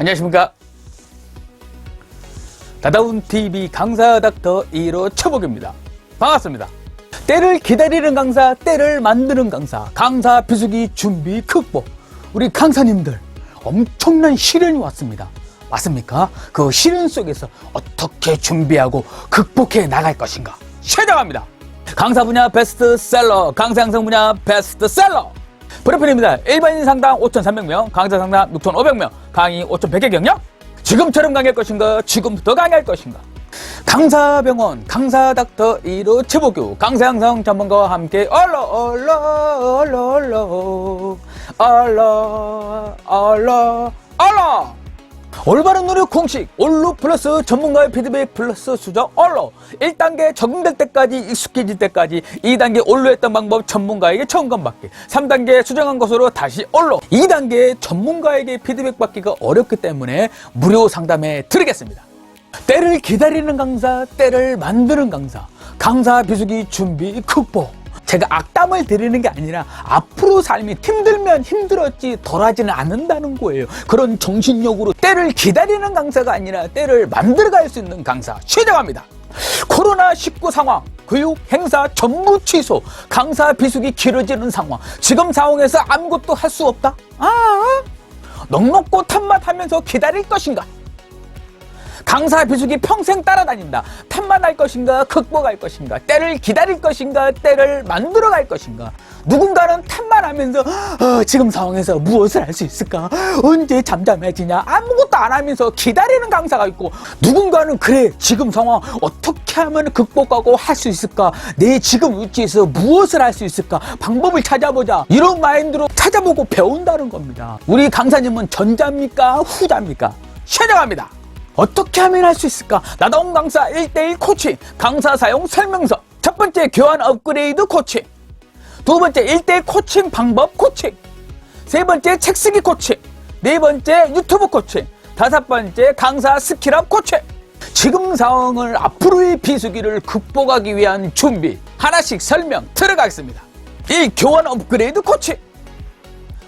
안녕하십니까. 다다운TV 강사 닥터 1호 최복입니다. 반갑습니다. 때를 기다리는 강사, 때를 만드는 강사, 강사 비수기 준비 극복. 우리 강사님들 엄청난 시련이 왔습니다. 맞습니까? 그 시련 속에서 어떻게 준비하고 극복해 나갈 것인가 시작합니다. 강사 분야 베스트셀러, 강사 양성 분야 베스트셀러 프로필입니다. 일반인 상당 5,300명, 강사 상당 6,500명, 강의 5,100개 경력. 지금처럼 강의할 것인가, 지금부터 강의할 것인가. 강사병원, 강사 닥터 1호 최복규, 강사 양성 전문가와 함께 올바른 노력 공식, 올루 플러스 전문가의 피드백 플러스 수정 올로. 1단계 적응될 때까지, 익숙해질 때까지. 2단계 올루했던 방법 전문가에게 점검받기. 3단계 수정한 것으로 다시 올로. 2단계 전문가에게 피드백 받기가 어렵기 때문에 무료 상담해 드리겠습니다. 때를 기다리는 강사, 때를 만드는 강사, 강사 비수기 준비 극복. 제가 악담을 드리는 게 아니라 앞으로 삶이 힘들면 힘들었지 덜하지는 않는다는 거예요. 그런 정신력으로 때를 기다리는 강사가 아니라 때를 만들어갈 수 있는 강사 시작합니다. 코로나19 상황, 교육, 행사 전부 취소, 강사 비수기 길어지는 상황. 지금 상황에서 아무것도 할 수 없다? 넉넉고 탐맛하면서 기다릴 것인가? 강사 비수기 평생 따라다닌다. 탐만할 것인가, 극복할 것인가, 때를 기다릴 것인가, 때를 만들어갈 것인가. 누군가는 탐만하면서 지금 상황에서 무엇을 할 수 있을까, 언제 잠잠해지냐, 아무것도 안 하면서 기다리는 강사가 있고, 누군가는 그래 지금 상황 어떻게 하면 극복하고 할 수 있을까, 내 지금 위치에서 무엇을 할 수 있을까, 방법을 찾아보자, 이런 마인드로 찾아보고 배운다는 겁니다. 우리 강사님은 전자입니까, 후자입니까? 시작합니다. 어떻게 하면 할 수 있을까? 나다운 강사 1대1 코칭, 강사 사용 설명서. 첫 번째, 교환 업그레이드 코칭. 두 번째, 1대1 코칭 방법 코칭. 세 번째, 책 쓰기 코칭. 네 번째, 유튜브 코칭. 다섯 번째, 강사 스킬업 코칭. 지금 상황을 앞으로의 비수기를 극복하기 위한 준비 하나씩 설명 들어가겠습니다. 1. 교환 업그레이드 코칭.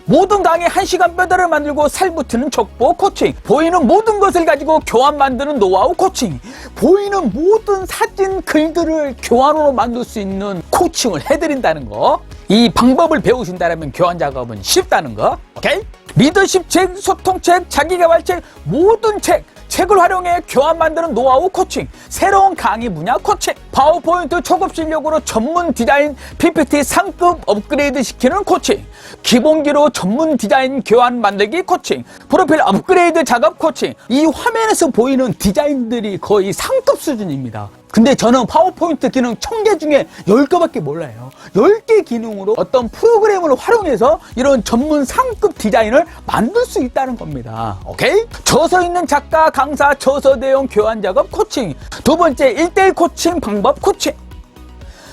모든 강의 1시간 뼈대를 만들고 살붙이는 촉보 코칭. 보이는 모든 것을 가지고 교환 만드는 노하우 코칭. 보이는 모든 사진, 글들을 교환으로 만들 수 있는 코칭을 해드린다는 거. 이 방법을 배우신다면 교환 작업은 쉽다는 거. 오케이? 리더십 책, 소통 책, 자기개발 책, 모든 책을 활용해 교환 만드는 노하우 코칭, 새로운 강의 분야 코칭, 파워포인트 초급 실력으로 전문 디자인 PPT 상급 업그레이드 시키는 코칭, 기본기로 전문 디자인 교환 만들기 코칭, 프로필 업그레이드 작업 코칭. 이 화면에서 보이는 디자인들이 거의 상급 수준입니다. 근데 저는 파워포인트 기능 1000개 중에 10개밖에 몰라요. 10개 기능으로 어떤 프로그램을 활용해서 이런 전문 상급 디자인을 만들 수 있다는 겁니다. 오케이? 저서 있는 작가, 강사, 저서 내용 교환 작업 코칭. 두 번째, 1대1 코칭 방법 코칭.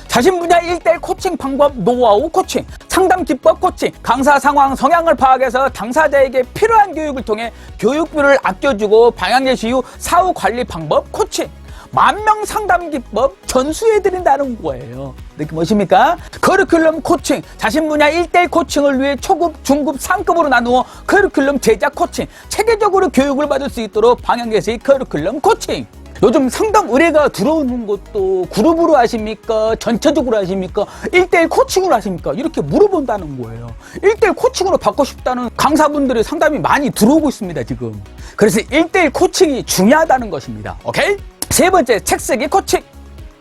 자신 분야 1대1 코칭 방법 노하우 코칭, 상담 기법 코칭, 강사 상황 성향을 파악해서 당사자에게 필요한 교육을 통해 교육비를 아껴주고 방향 제시 후 사후 관리 방법 코칭. 10,000명 상담 기법 전수해드린다는 거예요. 느낌 오십니까? 커리큘럼 코칭, 자신 분야 1대1 코칭을 위해 초급, 중급, 상급으로 나누어 커리큘럼 제작 코칭, 체계적으로 교육을 받을 수 있도록 방향 제시 커리큘럼 코칭. 요즘 상담 의뢰가 들어오는 것도 그룹으로 하십니까? 전체적으로 하십니까? 1대1 코칭으로 하십니까? 이렇게 물어본다는 거예요. 1대1 코칭으로 받고 싶다는 강사분들의 상담이 많이 들어오고 있습니다, 지금. 그래서 1대1 코칭이 중요하다는 것입니다. 오케이? 세 번째, 책 쓰기 코칭.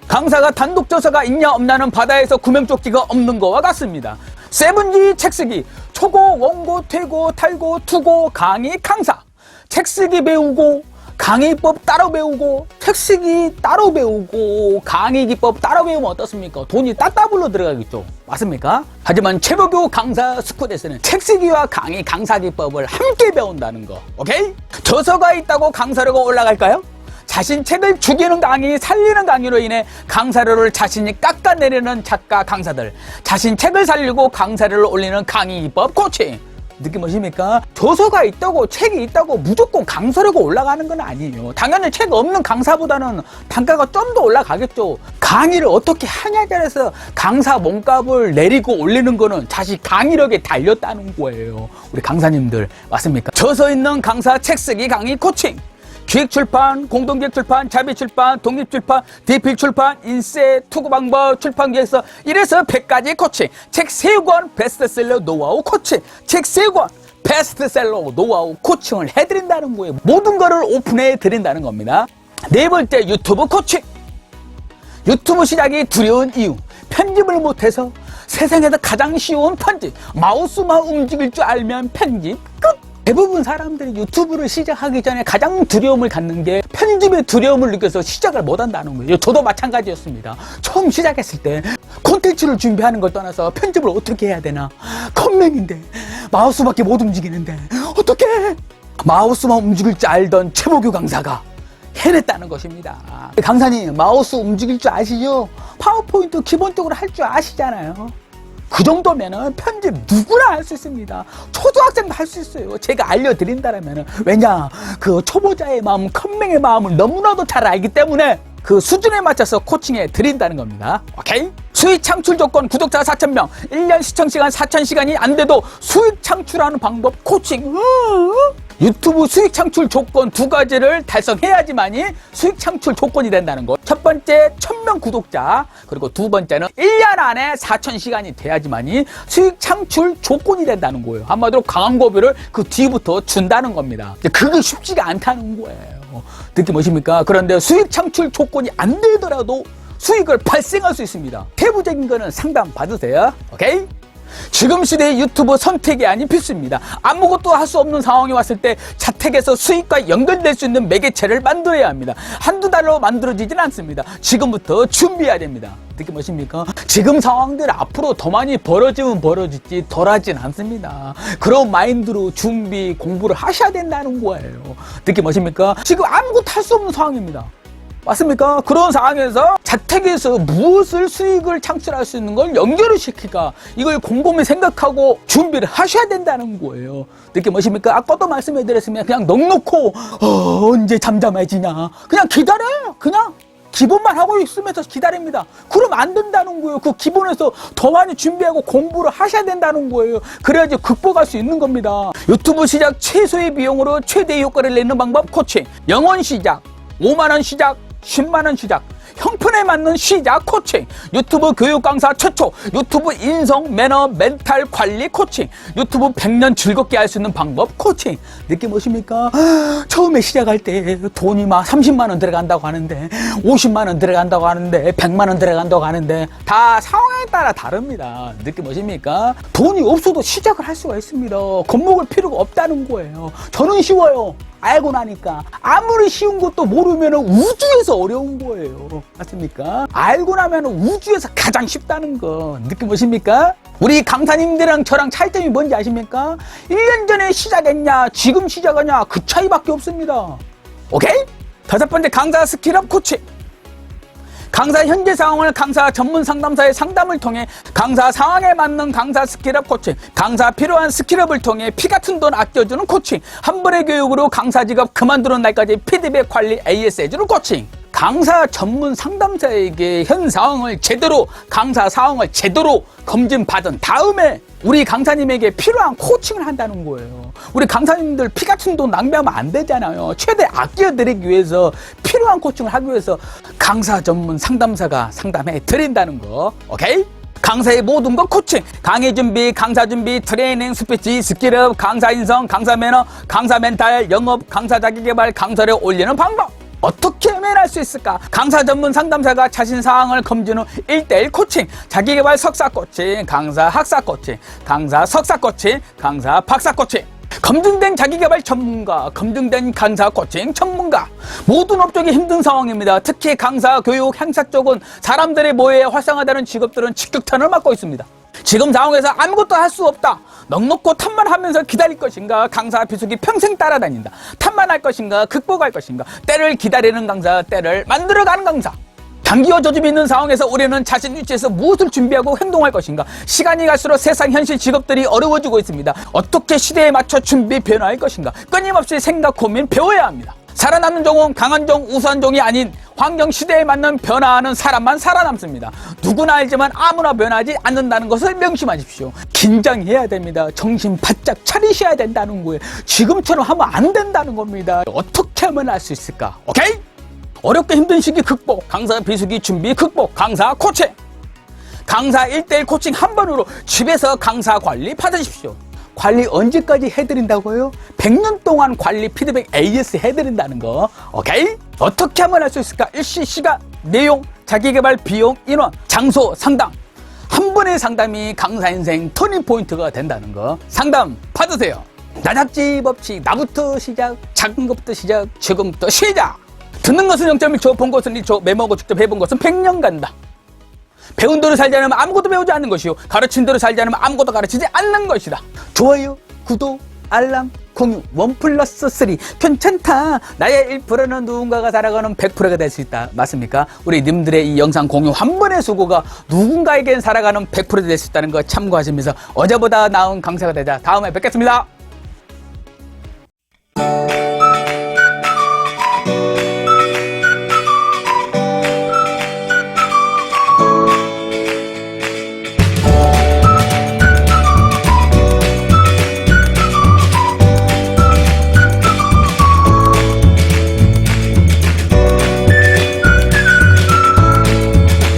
강사가 단독 저서가 있냐 없냐는 바다에서 구명조끼가 없는 거와 같습니다. 7G 책 쓰기. 초고, 원고, 퇴고, 탈고, 투고, 강의, 강사. 책 쓰기 배우고, 강의법 따로 배우고, 책 쓰기 따로 배우고, 강의 기법 따로 배우면 어떻습니까? 돈이 따따블로 들어가겠죠. 맞습니까? 하지만 최복규 강사 스쿨에서는 책 쓰기와 강의, 강사 기법을 함께 배운다는 거. 오케이? 저서가 있다고 강사료가 올라갈까요? 자신 책을 죽이는 강의, 살리는 강의로 인해 강사료를 자신이 깎아내리는 작가, 강사들. 자신 책을 살리고 강사료를 올리는 강의 기법 코칭. 느낌 오십니까? 저서가 있다고 책이 있다고 무조건 강사라고 올라가는 건 아니에요. 당연히 책 없는 강사보다는 단가가 좀 더 올라가겠죠. 강의를 어떻게 하냐에 따라서 강사 몸값을 내리고 올리는 거는 자식 강의력에 달렸다는 거예요. 우리 강사님들 맞습니까? 저서 있는 강사 책 쓰기 강의 코칭, 기획출판, 공동기획출판, 자비출판, 독립출판, 대필출판, 인쇄, 투구방법, 출판기획서 이래서 100가지 코칭, 책 3권 베스트셀러 노하우 코칭, 책 3권 베스트셀러 노하우 코칭을 해드린다는 거예요. 모든 거를 오픈해 드린다는 겁니다. 네 번째, 유튜브 코칭. 유튜브 시작이 두려운 이유, 편집을 못해서. 세상에서 가장 쉬운 편집, 마우스만 움직일 줄 알면 편집 끝. 대부분 사람들이 유튜브를 시작하기 전에 가장 두려움을 갖는 게 편집의 두려움을 느껴서 시작을 못한다는 거예요. 저도 마찬가지였습니다. 처음 시작했을 때 콘텐츠를 준비하는 걸 떠나서 편집을 어떻게 해야 되나, 컴맹인데 마우스밖에 못 움직이는데 어떻게 마우스만 움직일 줄 알던 최보규 강사가 해냈다는 것입니다. 강사님, 마우스 움직일 줄 아시죠? 파워포인트 기본적으로 할 줄 아시잖아요. 그 정도면은 편집 누구나 할 수 있습니다. 초등학생도 할 수 있어요. 제가 알려드린다면은. 왜냐, 그 초보자의 마음, 컴맹의 마음을 너무나도 잘 알기 때문에 그 수준에 맞춰서 코칭해 드린다는 겁니다. 오케이? 수익 창출 조건, 구독자 4,000명, 1년 시청시간 4,000시간이 안 돼도 수익 창출하는 방법 코칭. 유튜브 수익 창출 조건 2가지를 달성해야지만이 수익 창출 조건이 된다는 거. 첫 번째, 1,000명 구독자. 그리고 두 번째는 1년 안에 4,000시간이 돼야지만이 수익 창출 조건이 된다는 거예요. 한마디로 광고비를 그 뒤부터 준다는 겁니다. 그게 쉽지가 않다는 거예요. 느낌 오십니까? 그런데 수익 창출 조건이 안 되더라도 수익을 발생할 수 있습니다. 세부적인 거는 상담 받으세요. 오케이? 지금 시대의 유튜브 선택이 아닌 필수입니다. 아무것도 할 수 없는 상황이 왔을 때 자택에서 수익과 연결될 수 있는 매개체를 만들어야 합니다. 한두 달로 만들어지진 않습니다. 지금부터 준비해야 됩니다. 느낌 오십니까? 지금 상황들 앞으로 더 많이 벌어지면 벌어지지 덜하진 않습니다. 그런 마인드로 준비, 공부를 하셔야 된다는 거예요. 느낌 오십니까? 지금 아무것도 할 수 없는 상황입니다. 맞습니까? 그런 상황에서 자택에서 무엇을 수익을 창출할 수 있는 걸 연결을 시킬까? 이걸 곰곰이 생각하고 준비를 하셔야 된다는 거예요. 느낌 오십니까? 아까도 말씀해드렸으면 그냥 넉넉고 언제 잠잠해지냐? 그냥 기다려요. 그냥 기본만 하고 있으면서 기다립니다. 그러면 안 된다는 거예요. 그 기본에서 더 많이 준비하고 공부를 하셔야 된다는 거예요. 그래야지 극복할 수 있는 겁니다. 유튜브 시작 최소의 비용으로 최대의 효과를 내는 방법 코칭. 영원 시작, 5만원 시작, 10만원 시작, 형편에 맞는 시작 코칭. 유튜브 교육 강사 최초, 유튜브 인성, 매너, 멘탈 관리 코칭. 유튜브 100년 즐겁게 할 수 있는 방법 코칭. 느낌 오십니까? 처음에 시작할 때 돈이 막 30만원 들어간다고 하는데, 50만원 들어간다고 하는데, 100만원 들어간다고 하는데 다 상황에 따라 다릅니다. 느낌 오십니까? 돈이 없어도 시작을 할 수가 있습니다. 겁먹을 필요가 없다는 거예요. 저는 쉬워요. 알고 나니까. 아무리 쉬운 것도 모르면 우주에서 어려운 거예요. 맞습니까? 알고 나면 우주에서 가장 쉽다는 거 느낌 오십니까? 우리 강사님들이랑 저랑 차이점이 뭔지 아십니까? 1년 전에 시작했냐 지금 시작하냐 그 차이밖에 없습니다. 오케이? 5번째, 강사 스킬업 코칭. 강사 현재 상황을 강사 전문 상담사의 상담을 통해 강사 상황에 맞는 강사 스킬업 코칭, 강사 필요한 스킬업을 통해 피 같은 돈 아껴주는 코칭, 한 번의 교육으로 강사 직업 그만두는 날까지 피드백 관리 AS 해주는 코칭. 강사 전문 상담사에게 현 상황을 제대로, 강사 상황을 제대로 검증받은 다음에 우리 강사님에게 필요한 코칭을 한다는 거예요. 우리 강사님들 피 같은 돈 낭비하면 안 되잖아요. 최대 아껴드리기 위해서 필요한 코칭을 하기 위해서 강사 전문 상담사가 상담해 드린다는 거. 오케이? 강사의 모든 것 코칭, 강의 준비, 강사 준비, 트레이닝, 스피치, 스킬업, 강사 인성, 강사 매너, 강사 멘탈, 영업, 강사 자기개발, 강사를 올리는 방법. 어떻게 하면 할 수 있을까? 강사 전문 상담사가 자신 상황을 검증 후 1:1 코칭, 자기개발 석사 코칭, 강사 학사 코칭, 강사 석사 코칭, 강사 박사 코칭. 검증된 자기개발 전문가, 검증된 강사 코칭 전문가. 모든 업종이 힘든 상황입니다. 특히 강사, 교육, 행사 쪽은 사람들의 모여에 활성화되는 직업들은 직격탄을 맞고 있습니다. 지금 상황에서 아무것도 할 수 없다. 넉넉고 탑만 하면서 기다릴 것인가? 강사 비수기 평생 따라다닌다. 탑만 할 것인가? 극복할 것인가? 때를 기다리는 강사, 때를 만들어가는 강사. 단기와 조짐이 있는 상황에서 우리는 자신 위치에서 무엇을 준비하고 행동할 것인가? 시간이 갈수록 세상 현실 직업들이 어려워지고 있습니다. 어떻게 시대에 맞춰 준비 변화할 것인가? 끊임없이 생각 고민 배워야 합니다. 살아남는 종은 강한 종, 우수한 종이 아닌 환경 시대에 맞는 변화하는 사람만 살아남습니다. 누구나 알지만 아무나 변하지 않는다는 것을 명심하십시오. 긴장해야 됩니다. 정신 바짝 차리셔야 된다는 거예요. 지금처럼 하면 안 된다는 겁니다. 어떻게 하면 할 수 있을까? 오케이? 어렵게 힘든 시기 극복, 강사 비수기 준비 극복, 강사 코칭. 강사 1:1 코칭 한 번으로 집에서 강사 관리 받으십시오. 관리 언제까지 해드린다고요? 100년 동안 관리 피드백 AS 해드린다는 거. 오케이? 어떻게 하면 할 수 있을까? 일시, 시간, 내용, 자기개발, 비용, 인원, 장소, 상담. 한 번의 상담이 강사 인생 터닝포인트가 된다는 거. 상담 받으세요. 나잡지 법칙, 나부터 시작, 작은 것부터 시작, 지금부터 시작. 듣는 것은 0.1초, 본 것은 1초, 메모하고 직접 해본 것은 100년 간다. 배운 대로 살지 않으면 아무것도 배우지 않는 것이요, 가르친 대로 살지 않으면 아무것도 가르치지 않는 것이다. 좋아요, 구독, 알람, 공유, 1+3 괜찮다. 나의 1%는 누군가가 살아가는 100%가 될 수 있다. 맞습니까? 우리 님들의 이 영상 공유 한 번의 수고가 누군가에겐 살아가는 100%가 될 수 있다는 거 참고하시면서 어제보다 나은 강사가 되자. 다음에 뵙겠습니다.